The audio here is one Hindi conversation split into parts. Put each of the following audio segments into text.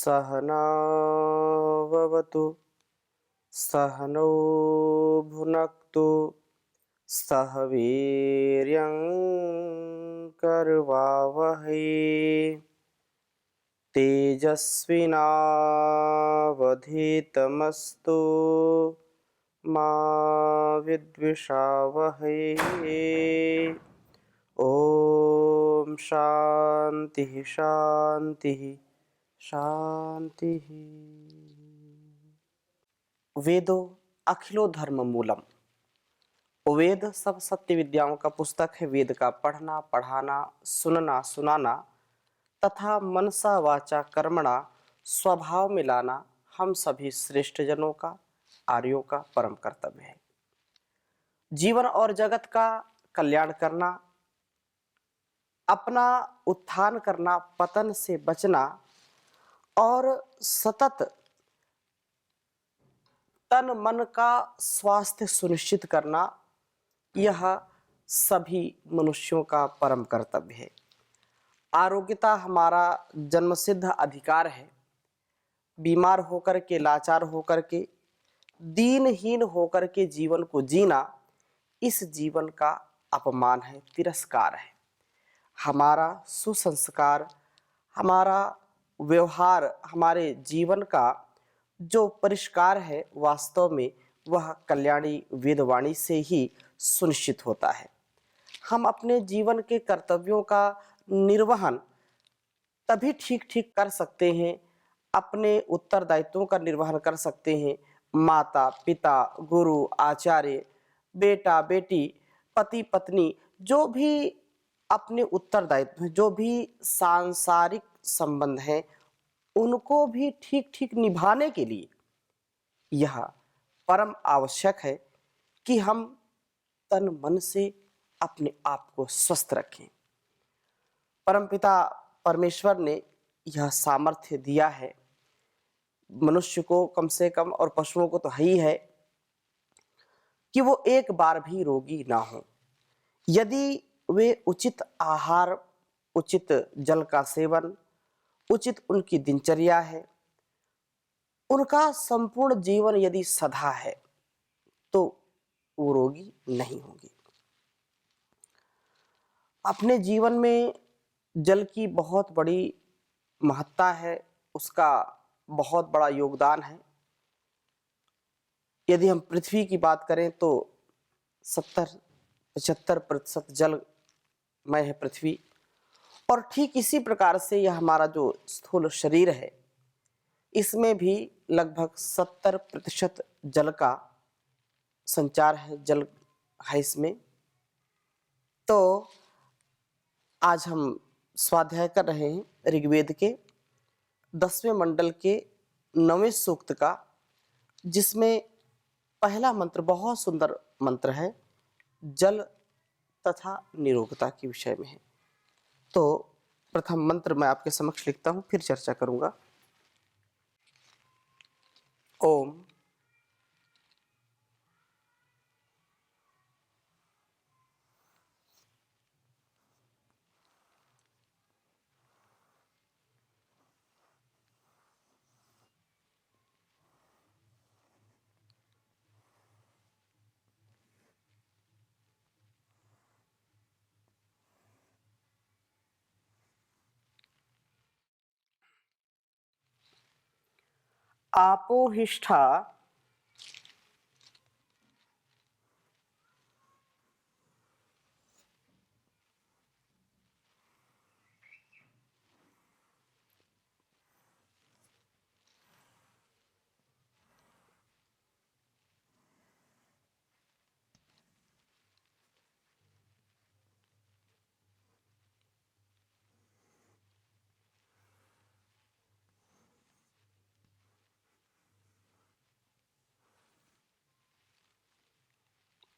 सहनाववतु सहनौ भुनक्तु सह वीर्यं करवावहै तेजस्विनावधीतमस्तु मा विद्विषावहै। ओम शांति शांति शांति। वेदो अखिलो धर्म मूलम। वेद सब सत्य विद्याओं का पुस्तक है। वेद का पढ़ना, पढ़ाना, सुनना, सुनाना तथा मनसा वाचा कर्मणा स्वभाव में लाना हम सभी श्रेष्ठ जनों का, आर्यों का परम कर्तव्य है। जीवन और जगत का कल्याण करना, अपना उत्थान करना, पतन से बचना और सतत तन मन का स्वास्थ्य सुनिश्चित करना, यह सभी मनुष्यों का परम कर्तव्य है। आरोग्यता हमारा जन्मसिद्ध अधिकार है। बीमार होकर के, लाचार होकर के, दीनहीन होकर के जीवन को जीना इस जीवन का अपमान है, तिरस्कार है। हमारा सुसंस्कार, हमारा व्यवहार, हमारे जीवन का जो परिष्कार है, वास्तव में वह कल्याणी वेदवाणी से ही सुनिश्चित होता है। हम अपने जीवन के कर्तव्यों का निर्वहन तभी ठीक ठीक कर सकते हैं, अपने उत्तरदायित्वों का निर्वहन कर सकते हैं। माता पिता, गुरु, आचार्य, बेटा बेटी, पति पत्नी, जो भी अपने उत्तरदायित्व, जो भी सांसारिक संबंध हैं, उनको भी ठीक ठीक निभाने के लिए यह परम आवश्यक है कि हम तन मन से अपने आप को स्वस्थ रखें। परमपिता परमेश्वर ने यह सामर्थ्य दिया है मनुष्य को, कम से कम, और पशुओं को तो है ही है, कि वो एक बार भी रोगी ना हो। यदि वे उचित आहार, उचित जल का सेवन, उचित उनकी दिनचर्या है, उनका संपूर्ण जीवन यदि सधा है, तो वो रोगी नहीं होंगे। अपने जीवन में जल की बहुत बड़ी महत्ता है, उसका बहुत बड़ा योगदान है। यदि हम पृथ्वी की बात करें तो 70-75% जलमय है पृथ्वी, और ठीक इसी प्रकार से यह हमारा जो स्थूल शरीर है, इसमें भी लगभग 70% जल का संचार है, जल है इसमें। तो आज हम स्वाध्याय कर रहे हैं ऋग्वेद के 10वें मंडल के 9वें सूक्त का, जिसमें पहला मंत्र बहुत सुंदर मंत्र है, जल तथा निरोगता के विषय में है। तो प्रथम मंत्र मैं आपके समक्ष लिखता हूं, फिर चर्चा करूंगा। ओम आपोहिष्ठा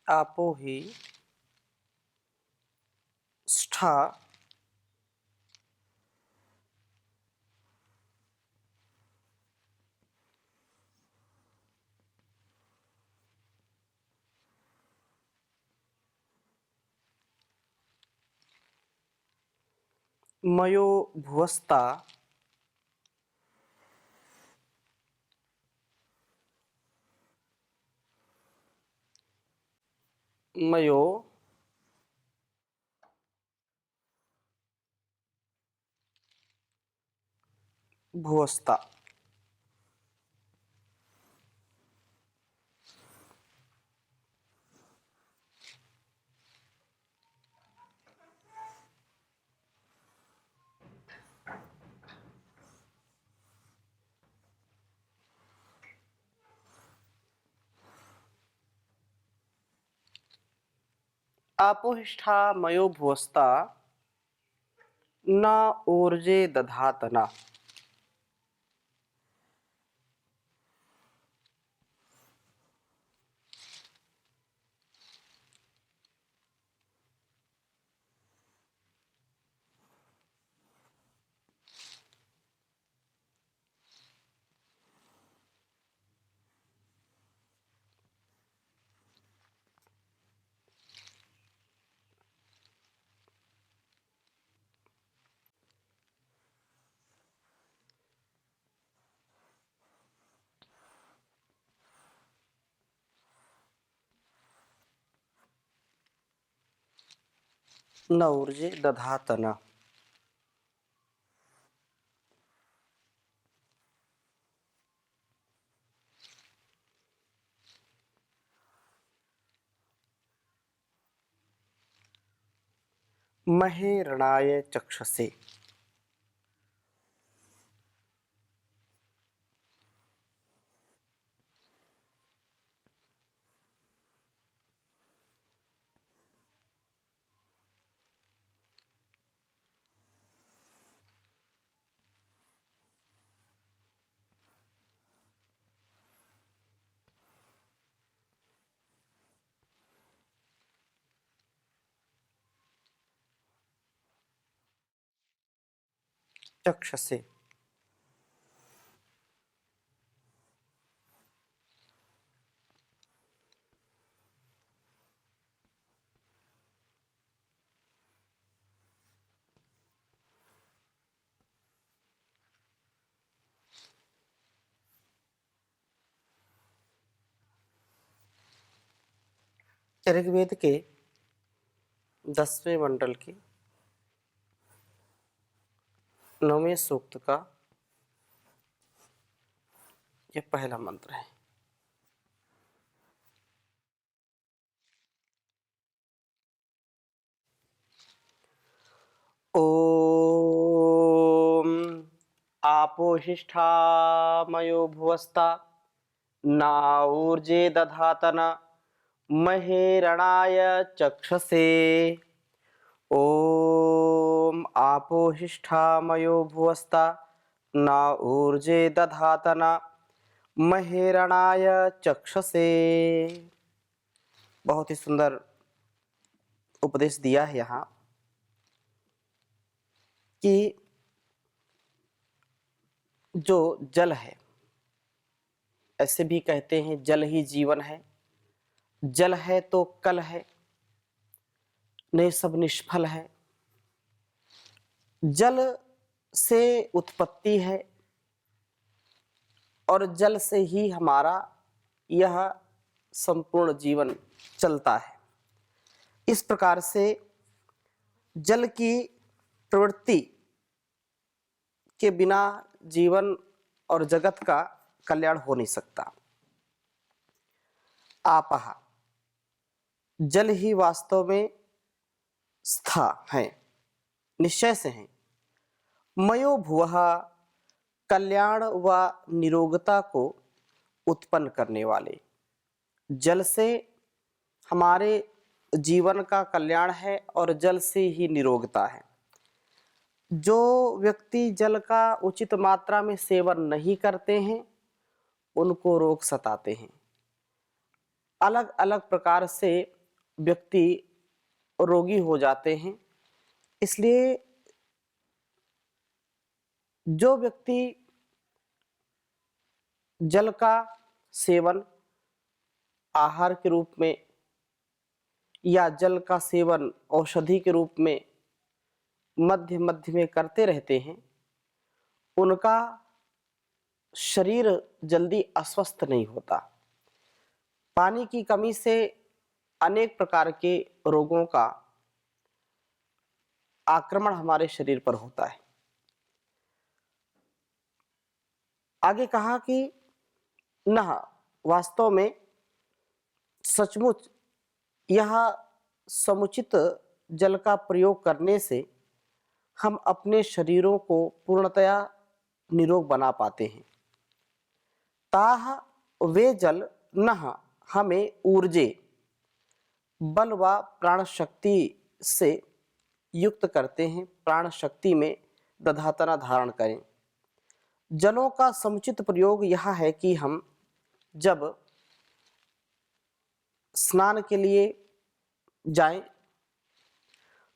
आपोहि स्ठा मयो भुवस्ता मयो भुवस्ता। आपोहिष्ठा मयो भुवस्ता न ऊर्जे दधातना। न ऊर्जे दधातना। महे रणाय चक्षसे। चक्षसे। ऋग्वेद के 10वें मंडल की 9वें सूक्त का यह पहला मंत्र है। ओम आपोहिष्ठा मयो भुवस्ता न ऊर्जे दधातना महे रणाय चक्षसे। ओम आपोहिष्ठा मयो भुवस्ता न ऊर्जे दधातना महे रणाय चक्षसे। बहुत ही सुंदर उपदेश दिया है यहाँ कि जो जल है, ऐसे भी कहते हैं जल ही जीवन है, जल है तो कल है, नहीं सब निष्फल है। जल से उत्पत्ति है और जल से ही हमारा यह संपूर्ण जीवन चलता है। इस प्रकार से जल की प्रवृत्ति के बिना जीवन और जगत का कल्याण हो नहीं सकता। आपः जल ही वास्तव में स्था है, निश्चय से है। मयो भुवः कल्याण व निरोगता को उत्पन्न करने वाले। जल से हमारे जीवन का कल्याण है और जल से ही निरोगता है। जो व्यक्ति जल का उचित मात्रा में सेवन नहीं करते हैं उनको रोग सताते हैं। अलग अलग प्रकार से व्यक्ति रोगी हो जाते हैं। इसलिए जो व्यक्ति जल का सेवन आहार के रूप में या जल का सेवन औषधि के रूप में मध्य मध्य में करते रहते हैं, उनका शरीर जल्दी अस्वस्थ नहीं होता। पानी की कमी से अनेक प्रकार के रोगों का आक्रमण हमारे शरीर पर होता है। आगे कहा कि न वास्तव में सचमुच यह समुचित जल का प्रयोग करने से हम अपने शरीरों को पूर्णतया निरोग बना पाते हैं। ताह वे जल न हमें ऊर्जे बल व प्राण शक्ति से युक्त करते हैं, प्राण शक्ति में दधातना धारण करें। जलों का समुचित प्रयोग यह है कि हम जब स्नान के लिए जाएं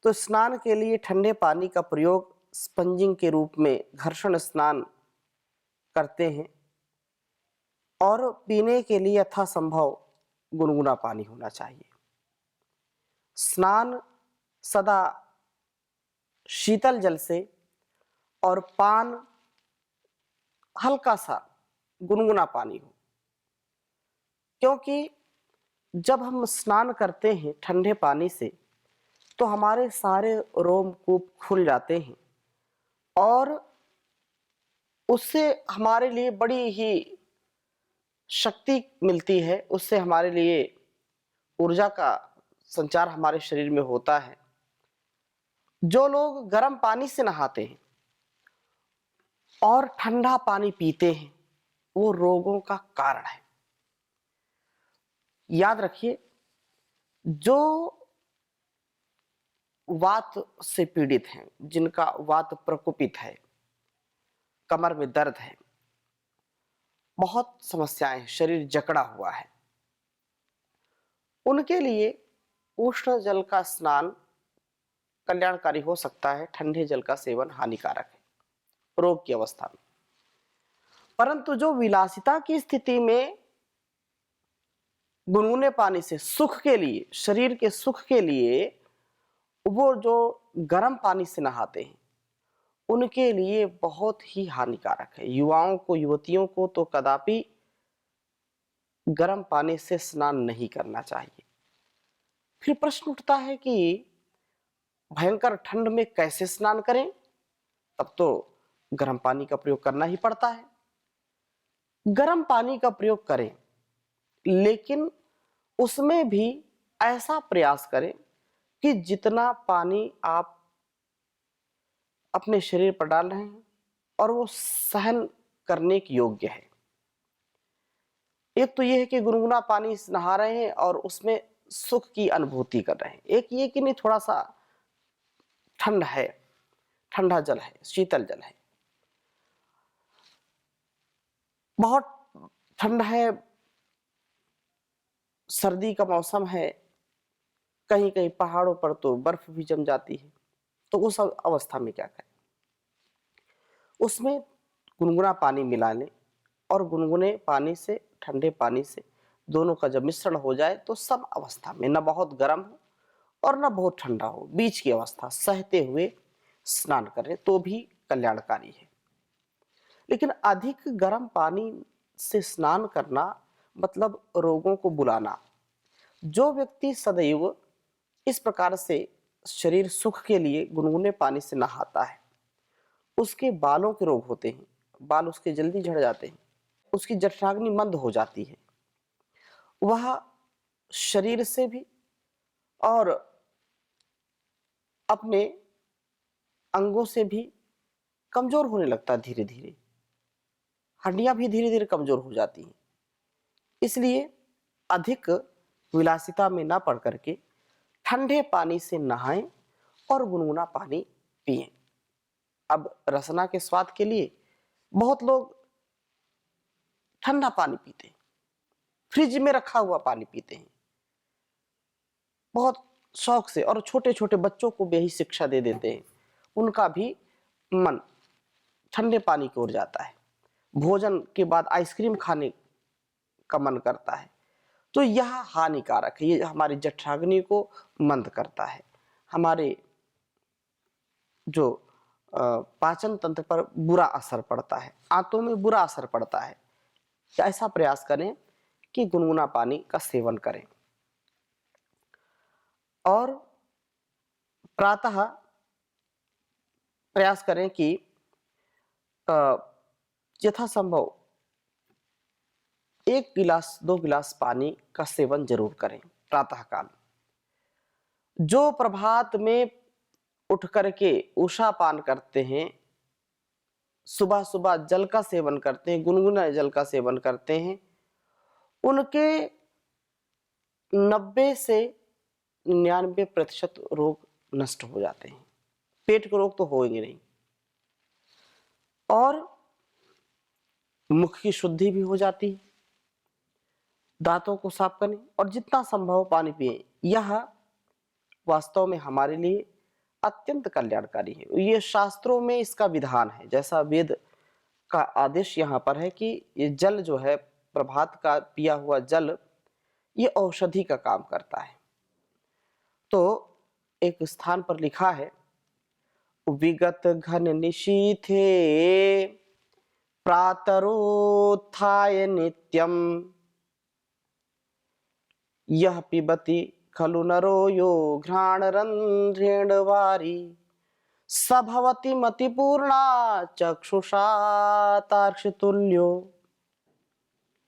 तो स्नान के लिए ठंडे पानी का प्रयोग स्पंजिंग के रूप में घर्षण स्नान करते हैं और पीने के लिए यथासंभव गुनगुना पानी होना चाहिए। स्नान सदा शीतल जल से और पान हल्का सा गुनगुना पानी हो, क्योंकि जब हम स्नान करते हैं ठंडे पानी से तो हमारे सारे रोमकूप खुल जाते हैं और उससे हमारे लिए बड़ी ही शक्ति मिलती है, उससे हमारे लिए ऊर्जा का संचार हमारे शरीर में होता है। जो लोग गर्म पानी से नहाते हैं और ठंडा पानी पीते हैं वो रोगों का कारण है। याद रखिए, जो वात से पीड़ित हैं, जिनका वात प्रकोपित है, कमर में दर्द है, बहुत समस्याएं, शरीर जकड़ा हुआ है, उनके लिए उष्ण जल का स्नान कल्याणकारी हो सकता है, ठंडे जल का सेवन हानिकारक है रोग की अवस्था में। परंतु जो विलासिता की स्थिति में गुनगुने पानी से सुख के लिए, शरीर के सुख के लिए वो जो गर्म पानी से नहाते हैं उनके लिए बहुत ही हानिकारक है। युवाओं को, युवतियों को तो कदापि गर्म पानी से स्नान नहीं करना चाहिए। फिर प्रश्न उठता है कि भयंकर ठंड में कैसे स्नान करें? तब तो गर्म पानी का प्रयोग करना ही पड़ता है। गर्म पानी का प्रयोग करें, लेकिन उसमें भी ऐसा प्रयास करें कि जितना पानी आप अपने शरीर पर डाल रहे हैं और वो सहन करने के योग्य है। एक तो यह है कि गुनगुना पानी नहा रहे हैं और उसमें सुख की अनुभूति कर रहे हैं। एक ये कि नहीं, थोड़ा सा ठंड है, ठंडा जल है, शीतल जल है, बहुत ठंड है, सर्दी का मौसम है, कहीं कहीं पहाड़ों पर तो बर्फ भी जम जाती है, तो उस अवस्था में क्या करें? उसमें गुनगुना पानी मिला लें और गुनगुने पानी से, ठंडे पानी से दोनों का जब मिश्रण हो जाए तो सम अवस्था में, न बहुत गर्म हो और न बहुत ठंडा हो, बीच की अवस्था सहते हुए स्नान करें तो भी कल्याणकारी है। लेकिन अधिक गर्म पानी से स्नान करना मतलब रोगों को बुलाना। जो व्यक्ति सदैव इस प्रकार से शरीर सुख के लिए गुनगुने पानी से नहाता है उसके बालों के रोग होते हैं, बाल उसके जल्दी झड़ जाते हैं, उसकी जठराग्नि मंद हो जाती है, वह शरीर से भी और अपने अंगों से भी कमजोर होने लगता है। धीरे धीरे हड्डियां भी धीरे धीरे कमजोर हो जाती हैं। इसलिए अधिक विलासिता में ना पड़ करके ठंडे पानी से नहाएं और गुनगुना पानी पिएं। अब रसना के स्वाद के लिए बहुत लोग ठंडा पानी पीते हैं, फ्रिज में रखा हुआ पानी पीते हैं बहुत शौक से, और छोटे छोटे बच्चों को भी यही शिक्षा दे देते हैं। उनका भी मन ठंडे पानी की ओर जाता है। भोजन के बाद आइसक्रीम खाने का मन करता है, तो यह हानिकारक है। ये हमारी जठराग्नि को मंद करता है, हमारे जो पाचन तंत्र पर बुरा असर पड़ता है, आंतों में बुरा असर पड़ता है। ऐसा प्रयास करें कि गुनगुना पानी का सेवन करें। और प्रातः प्रयास करें कि अ, यथासंभव 1 गिलास 2 गिलास पानी का सेवन जरूर करें प्रातः काल। जो प्रभात में उठ करके उषा पान करते हैं, सुबह सुबह जल का सेवन करते हैं, गुनगुना जल का सेवन करते हैं, उनके 90 से 99% रोग नष्ट हो जाते हैं। पेट के रोग तो होंगे नहीं, और मुख की शुद्धि भी हो जाती है, दांतों को साफ करें और जितना संभव पानी पिए। यह वास्तव में हमारे लिए अत्यंत कल्याणकारी है। ये शास्त्रों में इसका विधान है, जैसा वेद का आदेश यहाँ पर है कि ये जल जो है, प्रभात का पिया हुआ जल, ये औषधि का काम करता है। तो एक स्थान पर लिखा है, विगत घन निशीथे प्रातरोत्थाय नित्यम यह पिबति खलु नरो यो घ्राणरन्ध्रेण वारी स भवति मतिपूर्णा चक्षुषा तार्क्ष्यतुल्यो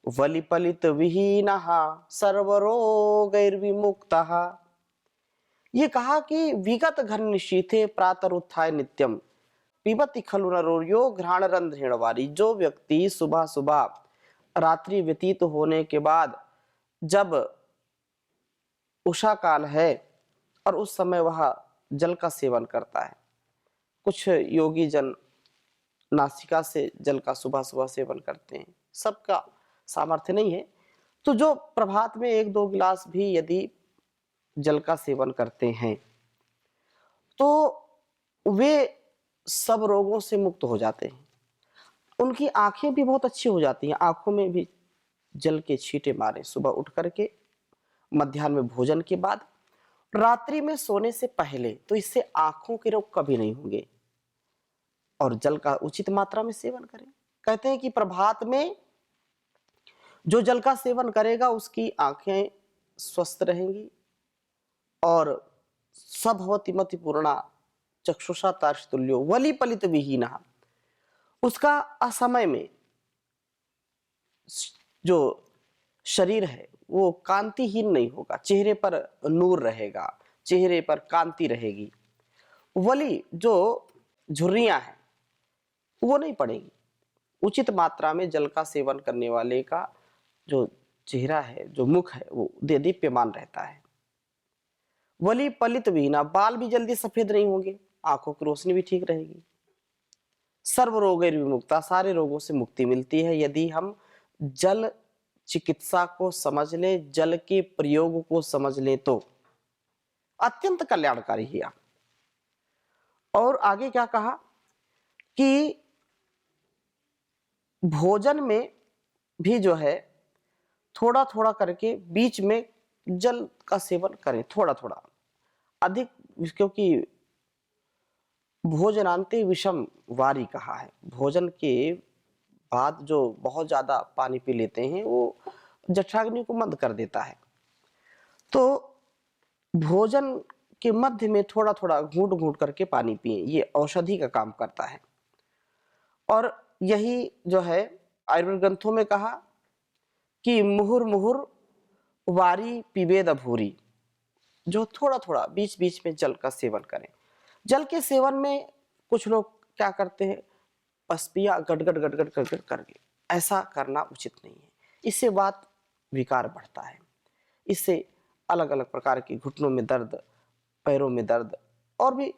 वलिपलित विहीनः सर्वरोगैर्विमुक्तः। ये कहा कि विगत घन निशीथे प्रातरुत्थाय नित्यम पिबति खलु नरो यो घ्राणरन्ध्रेण वारी। जो व्यक्ति सुबह सुबह रात्रि व्यतीत होने के बाद जब उषा काल है और उस समय वह जल का सेवन करता है, कुछ योगी जन नासिका से जल का सुबह सुबह सेवन करते हैं, सबका सामर्थ्य नहीं है, तो जो प्रभात में 1-2 गिलास भी यदि जल का सेवन करते हैं तो वे सब रोगों से मुक्त हो जाते हैं। उनकी आंखें भी बहुत अच्छी हो जाती हैं, आंखों में भी जल के छींटे मारें सुबह उठ करके, मध्याह्न में भोजन के बाद, रात्रि में सोने से पहले, तो इससे आंखों के रोग कभी नहीं होंगे। और जल का उचित मात्रा में सेवन करें। कहते हैं कि प्रभात में जो जल का सेवन करेगा उसकी आंखें स्वस्थ रहेंगी और सभवति मति पूर्णा चक्षुषा तार्क्ष्यतुल्यो वली पलित विहीनः। उसका असमय में जो शरीर है वो कांतिहीन नहीं होगा, चेहरे पर नूर रहेगा, चेहरे पर कांति रहेगी। वली जो झुर्रियां हैं वो नहीं पड़ेगी। उचित मात्रा में जल का सेवन करने वाले का जो चेहरा है, जो मुख है, वो देदीप्यमान रहता है। वली पलित विहीना, बाल भी जल्दी सफेद नहीं होंगे, आंखों की रोशनी भी ठीक रहेगी। सर्व रोगैर्विमुक्ता, सारे रोगों से मुक्ति मिलती है यदि हम जल चिकित्सा को समझ लें, जल के प्रयोग को समझ लें तो अत्यंत कल्याणकारी है। और आगे क्या कहा कि भोजन में भी जो है थोड़ा थोड़ा करके बीच में जल का सेवन करें, थोड़ा थोड़ा, अधिक, क्योंकि भोजनांते विषम वारी कहा है। भोजन के बाद जो बहुत ज्यादा पानी पी लेते हैं वो जठराग्नि को मंद कर देता है। तो भोजन के मध्य में थोड़ा थोड़ा घूंट घूंट करके पानी पिए, ये औषधि का काम करता है। और यही जो है आयुर्वेद ग्रंथों में कहा कि मुहुर मुहुर वारी पिबेद भूरी, जो थोड़ा थोड़ा बीच बीच में जल का सेवन करें। जल के सेवन में कुछ लोग क्या करते हैं, पसपिया गटगट गटगट गटगट करके, ऐसा करना उचित नहीं है। इससे वात विकार बढ़ता है, इससे अलग अलग प्रकार के घुटनों में दर्द, पैरों में दर्द और भी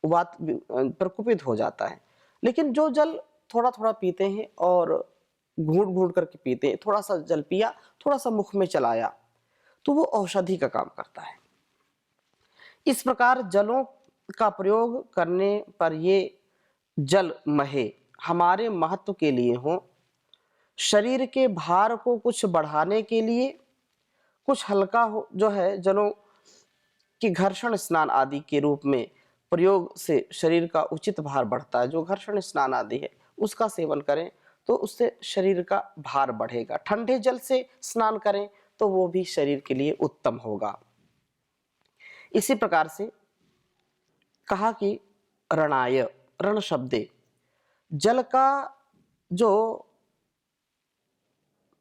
वात प्रकोपित हो जाता है। लेकिन जो जल थोड़ा थोड़ा पीते हैं और घूंट घूंट करके पीते हैं, थोड़ा सा जल पिया, थोड़ा सा मुख में चलाया, तो वो औषधि का काम करता है। इस प्रकार जलों का प्रयोग करने पर ये जल महे हमारे महत्व के लिए हो, शरीर के भार को कुछ बढ़ाने के लिए, कुछ हल्का हो, जो है जलों की घर्षण स्नान आदि के रूप में प्रयोग से शरीर का उचित भार बढ़ता है। जो घर्षण स्नान आदि है उसका सेवन करें तो उससे शरीर का भार बढ़ेगा। ठंडे जल से स्नान करें तो वो भी शरीर के लिए उत्तम होगा। इसी प्रकार से कहा कि रणाय, रण शब्दे, जल का जो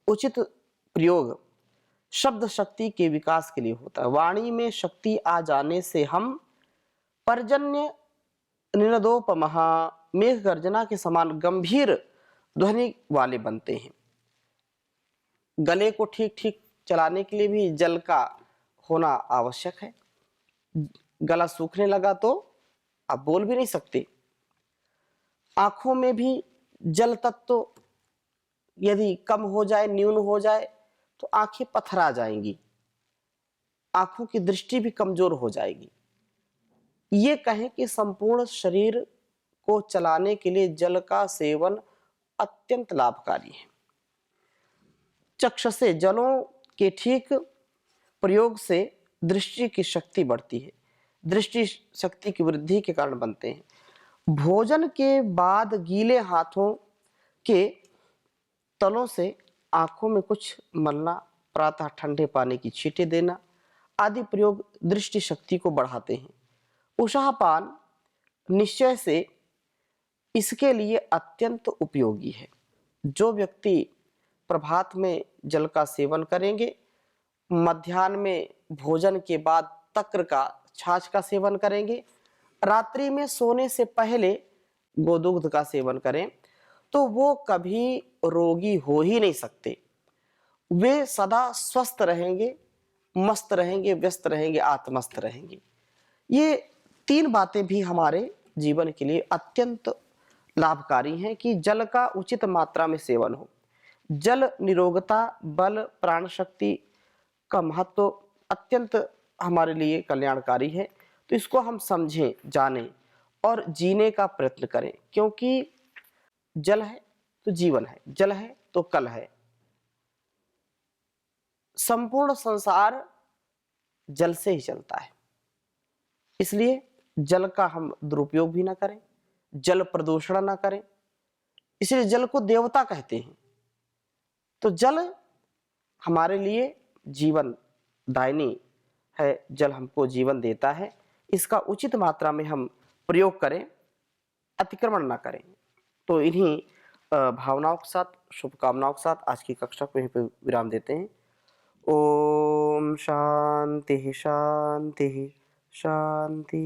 उचित प्रयोग शब्द शक्ति के विकास के लिए होता है। वाणी में शक्ति आ जाने से हम पर्जन्य निनदोपमः, मेघ गर्जना के समान गंभीर ध्वनि वाले बनते हैं। गले को ठीक ठीक चलाने के लिए भी जल का होना आवश्यक है। गला सूखने लगा तो आप बोल भी नहीं सकते। आंखों में भी जल तत्व यदि कम हो जाए, न्यून हो जाए तो आंखें पथरा जाएंगी, आंखों की दृष्टि भी कमजोर हो जाएगी। ये कहें कि संपूर्ण शरीर को चलाने के लिए जल का सेवन अत्यंत लाभकारी है। चक्षुषे, जलों के ठीक प्रयोग से दृष्टि की शक्ति बढ़ती है, दृष्टि शक्ति की वृद्धि के कारण बनते हैं। भोजन के बाद गीले हाथों के तलों से आंखों में कुछ मलना, प्रातः ठंडे पानी की छींटे देना आदि प्रयोग दृष्टि शक्ति को बढ़ाते हैं। उषापान निश्चय से इसके लिए अत्यंत उपयोगी है। जो व्यक्ति प्रभात में जल का सेवन करेंगे, मध्याह्न में भोजन के बाद तक्र का, छाछ का सेवन करेंगे, रात्रि में सोने से पहले गोदुग्ध का सेवन करें, तो वो कभी रोगी हो ही नहीं सकते। वे सदा स्वस्थ रहेंगे, मस्त रहेंगे, व्यस्त रहेंगे, आत्मस्त रहेंगे। ये तीन बातें भी हमारे जीवन के लिए अत्यंत लाभकारी हैं कि जल का उचित मात्रा में सेवन हो। जल निरोगता, बल, प्राण शक्ति का महत्व अत्यंत हमारे लिए कल्याणकारी है। तो इसको हम समझें, जानें और जीने का प्रयत्न करें, क्योंकि जल है तो जीवन है, जल है तो कल है। संपूर्ण संसार जल से ही चलता है, इसलिए जल का हम दुरुपयोग भी ना करें, जल प्रदूषण ना करें। इसलिए जल को देवता कहते हैं। तो जल हमारे लिए जीवन दायिनी है, जल हमको जीवन देता है। इसका उचित मात्रा में हम प्रयोग करें, अतिक्रमण ना करें। तो इन्हीं भावनाओं के साथ, शुभकामनाओं के साथ आज की कक्षा को यहीं पर विराम देते हैं। ओम शांति शांति शांति।